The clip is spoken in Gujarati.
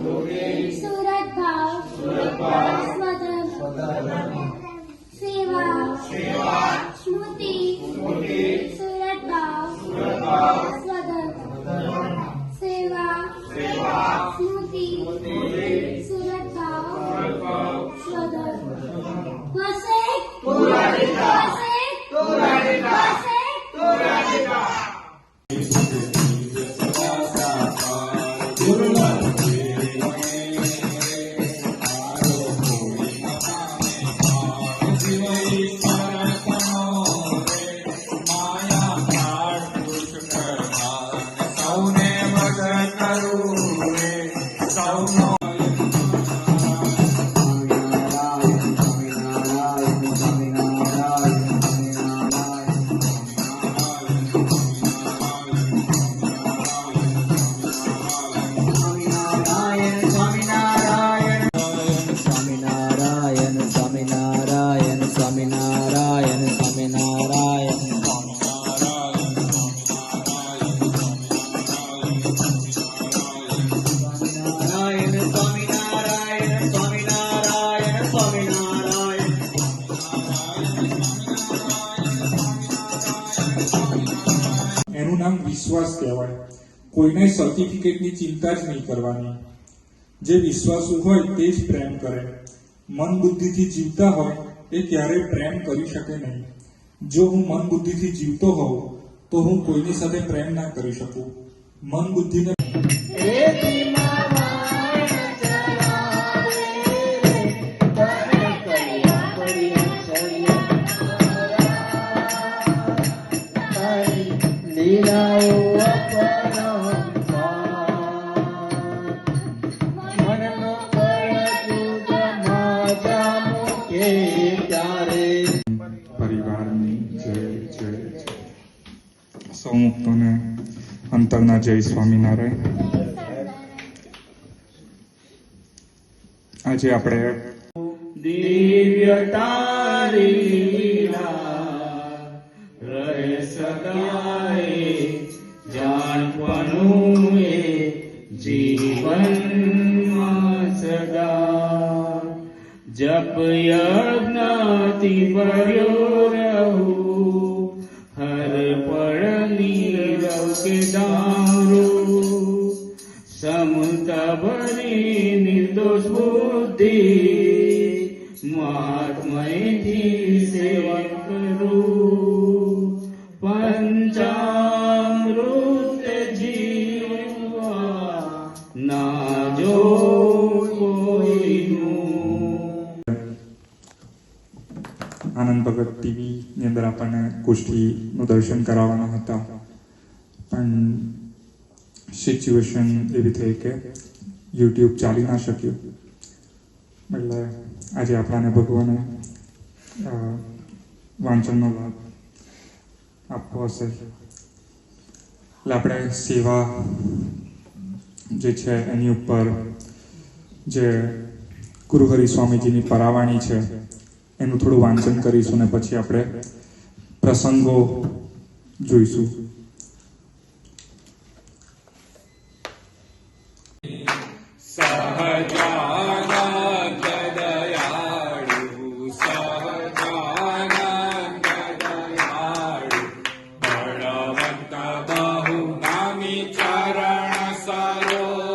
સુરત ભાવ સ્વધર્મ સેવા સ્મૃતિ સુરત ભાવ સ્વધર્મ સેવા સ્મૃતિ સુરત ભાવ સ્વધર્મ વસે એનું નામ વિશ્વાસ કહેવાય. કોઈને સર્ટિફિકેટની ચિંતા જ નહીં કરવાની. જે વિશ્વાસુ હોય તે જ પ્રેમ કરે. મન બુદ્ધિથી જીવતા હોય એ ક્યારેય પ્રેમ કરી શકે નહીં. જો હું મન બુદ્ધિથી જીવતો હોઉં તો હું કોઈની સાથે પ્રેમ ના કરી શકું. મન બુદ્ધિને પરિવારની જય જય સૌ મુક્તોને અંતરના જય સ્વામિનારાયણ. આજે આપણે દિવ્ય તારી લીલા રહે સદાય જાણપણું એ જીવનમાં સદા જપ યજ્ઞથી ભર્યો રહું હર પળ નીરવ કે દારૂ સમતા ભરી નિર્દોષ બુદ્ધિ મહાત્મયથી સેવન કરું પંચામૃત જીવવા ના જો આનંદ ભગત ટીવી ની અંદર આપણને કુષ્ઠીનું દર્શન કરાવવાના હતા, પણ સિચ્યુએશન એવી થઈ કે યુટ્યુબ ચાલી ના શક્યું. એટલે આજે આપણાને ભગવાને વાંચનનો લાભ આપવો હશે. એટલે આપણે સેવા જે છે એની ઉપર જે ગુરુહરિ સ્વામીજીની પરાવાણી છે એનું થોડું વાંચન કરીશું ને પછી આપણે પ્રસંગો જોઈશું. બળવંત બહુ નામી ચરણ સરોજ